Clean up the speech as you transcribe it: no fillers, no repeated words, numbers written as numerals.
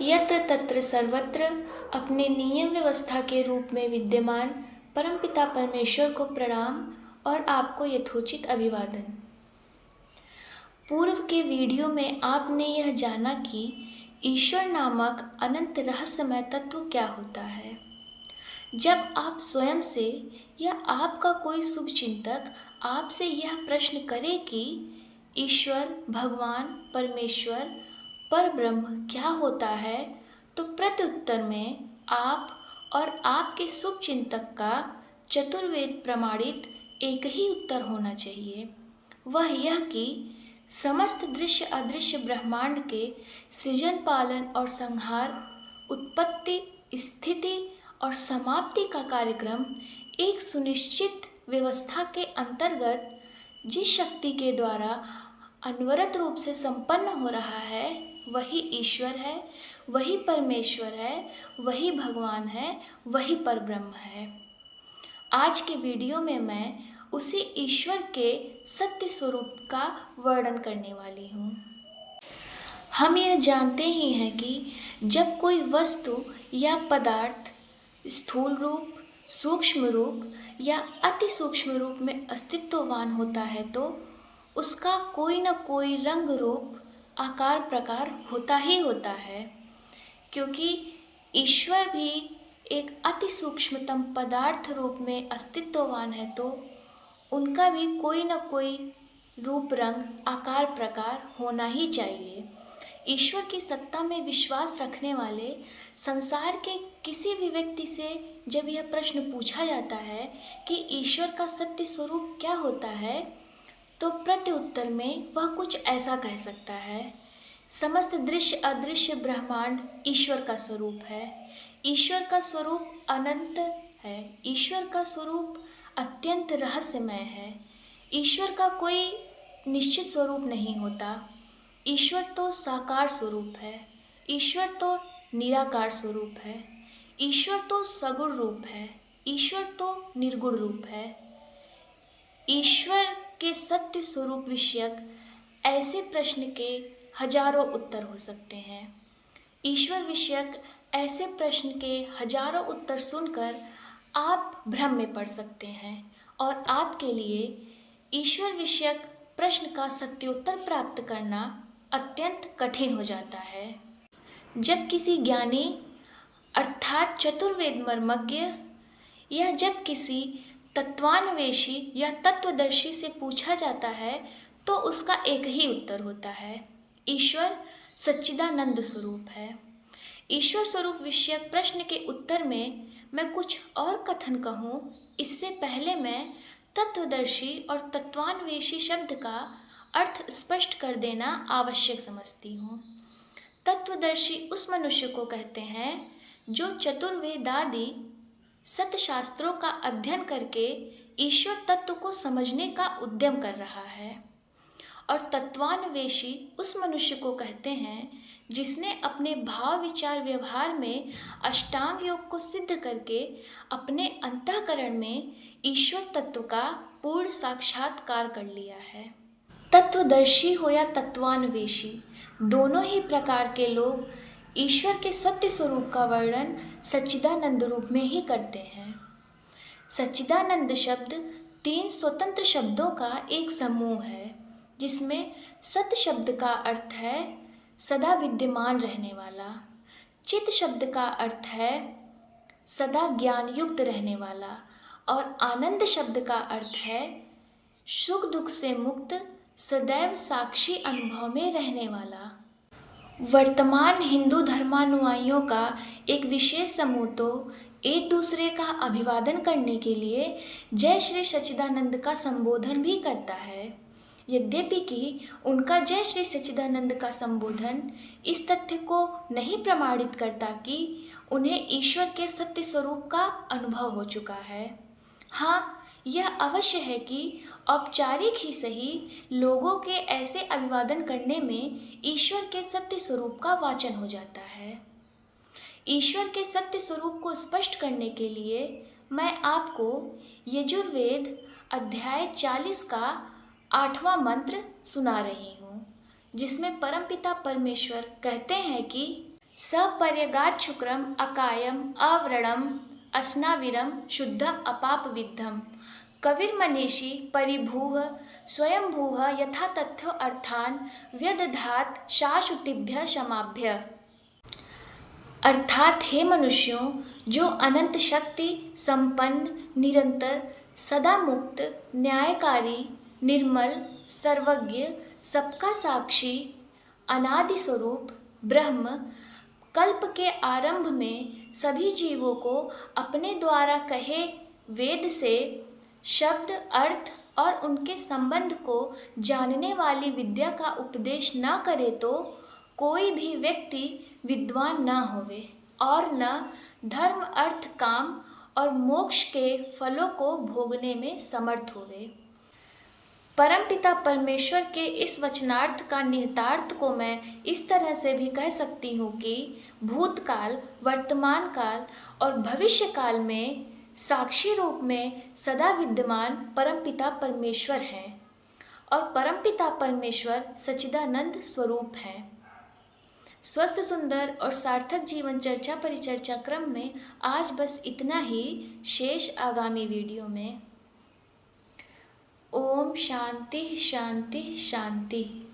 यत्र तत्र सर्वत्र अपने नियम व्यवस्था के रूप में विद्यमान परमपिता परमेश्वर को प्रणाम और आपको यथोचित अभिवादन। पूर्व के वीडियो में आपने यह जाना कि ईश्वर नामक अनंत रहस्यमय तत्व क्या होता है। जब आप स्वयं से या आपका कोई शुभचिंतक आपसे यह प्रश्न करे कि ईश्वर, भगवान, परमेश्वर, परब्रह्म क्या होता है, तो प्रत्युत्तर में आप और आपके शुभचिंतक का चतुर्वेद प्रमाणित एक ही उत्तर होना चाहिए। वह यह कि समस्त दृश्य अदृश्य ब्रह्मांड के सृजन, पालन और संहार, उत्पत्ति, स्थिति और समाप्ति का कार्यक्रम एक सुनिश्चित व्यवस्था के अंतर्गत जिस शक्ति के द्वारा अनवरत रूप से संपन्न हो रहा है, वही ईश्वर है, वही परमेश्वर है, वही भगवान है, वही परब्रह्म है। आज के वीडियो में मैं उसी ईश्वर के सत्य स्वरूप का वर्णन करने वाली हूँ। हम यह जानते ही हैं कि जब कोई वस्तु या पदार्थ स्थूल रूप, सूक्ष्म रूप या अति सूक्ष्म रूप में अस्तित्ववान होता है तो उसका कोई न कोई रंग, रूप, आकार, प्रकार होता ही होता है। क्योंकि ईश्वर भी एक अति सूक्ष्मतम पदार्थ रूप में अस्तित्ववान है तो उनका भी कोई न कोई रूप, रंग, आकार, प्रकार होना ही चाहिए। ईश्वर की सत्ता में विश्वास रखने वाले संसार के किसी भी व्यक्ति से जब यह प्रश्न पूछा जाता है कि ईश्वर का सत्य स्वरूप क्या होता है, तो प्रत्युत्तर में वह कुछ ऐसा कह सकता है। समस्त दृश्य अदृश्य ब्रह्मांड ईश्वर का स्वरूप है। ईश्वर का स्वरूप अनंत है। ईश्वर का स्वरूप अत्यंत रहस्यमय है। ईश्वर का कोई निश्चित स्वरूप नहीं होता। ईश्वर तो साकार स्वरूप है। ईश्वर तो निराकार स्वरूप है। ईश्वर तो सगुण रूप है। ईश्वर तो निर्गुण रूप है। ईश्वर के सत्य स्वरूप विषयक ऐसे प्रश्न के हजारों उत्तर हो सकते हैं। ईश्वर विषयक ऐसे प्रश्न के हजारों उत्तर सुनकर आप भ्रम में पड़ सकते हैं और आपके लिए ईश्वर विषयक प्रश्न का सत्योत्तर प्राप्त करना अत्यंत कठिन हो जाता है। जब किसी ज्ञानी अर्थात चतुर्वेद मर्मज्ञ या जब किसी तत्वान्वेषी या तत्वदर्शी से पूछा जाता है तो उसका एक ही उत्तर होता है, ईश्वर सच्चिदानंद स्वरूप है। ईश्वर स्वरूप विषयक प्रश्न के उत्तर में मैं कुछ और कथन कहूँ, इससे पहले मैं तत्वदर्शी और तत्वान्वेषी शब्द का अर्थ स्पष्ट कर देना आवश्यक समझती हूँ। तत्वदर्शी उस मनुष्य को कहते हैं जो चतुर्वेदादि सतशास्त्रों का अध्ययन करके ईश्वर तत्व को समझने का उद्यम कर रहा है, और तत्वान्वेषी उस मनुष्य को कहते हैं जिसने अपने भाव, विचार, व्यवहार में अष्टांग योग को सिद्ध करके अपने अंतःकरण में ईश्वर तत्व का पूर्ण साक्षात्कार कर लिया है। तत्वदर्शी हो या तत्वान्वेषी, दोनों ही प्रकार के लोग ईश्वर के सत्य स्वरूप का वर्णन सच्चिदानंद रूप में ही करते हैं। सच्चिदानंद शब्द 3 स्वतंत्र शब्दों का एक समूह है, जिसमें सत शब्द का अर्थ है सदा विद्यमान रहने वाला, चित शब्द का अर्थ है सदा ज्ञान युक्त रहने वाला, और आनंद शब्द का अर्थ है सुख दुख से मुक्त, सदैव साक्षी अनुभव में रहने वाला। वर्तमान हिंदू धर्मानुयायियों का एक विशेष समूह तो एक दूसरे का अभिवादन करने के लिए जय श्री सच्चिदानंद का संबोधन भी करता है। यद्यपि कि उनका जय श्री सच्चिदानंद का संबोधन इस तथ्य को नहीं प्रमाणित करता कि उन्हें ईश्वर के सत्य स्वरूप का अनुभव हो चुका है। हाँ, यह अवश्य है कि औपचारिक ही सही लोगों के ऐसे अभिवादन करने में ईश्वर के सत्य स्वरूप का वाचन हो जाता है। ईश्वर के सत्य स्वरूप को स्पष्ट करने के लिए मैं आपको यजुर्वेद अध्याय 40 का 8वां मंत्र सुना रही हूँ, जिसमें परमपिता परमेश्वर कहते हैं कि सपर्यगाच्छुक्रम अकायम अव्रणम अस्नाविरम शुद्धम अपापविद्धम कविर्मनीषी परिभूः स्वयंभूः यथा तथ्यो अर्थान व्यदधात शाश्वतिभ्य क्षमाभ्य। अर्थात हे मनुष्यों, जो अनंत शक्ति संपन्न, निरंतर, सदा मुक्त, न्यायकारी, निर्मल, सर्वज्ञ, सबका साक्षी, अनादि स्वरूप ब्रह्म कल्प के आरंभ में सभी जीवों को अपने द्वारा कहे वेद से शब्द अर्थ और उनके संबंध को जानने वाली विद्या का उपदेश न करे तो कोई भी व्यक्ति विद्वान न होवे और न धर्म अर्थ काम और मोक्ष के फलों को भोगने में समर्थ होवे। परमपिता परमेश्वर के इस वचनार्थ का निहितार्थ को मैं इस तरह से भी कह सकती हूँ कि भूतकाल, वर्तमान काल और भविष्य काल में साक्षी रूप में सदा विद्यमान परमपिता परमेश्वर हैं और परमपिता परमेश्वर सच्चिदानंद स्वरूप हैं। स्वस्थ, सुंदर और सार्थक जीवन चर्चा परिचर्चा क्रम में आज बस इतना ही। शेष आगामी वीडियो में। ओम शांति शांति शांति।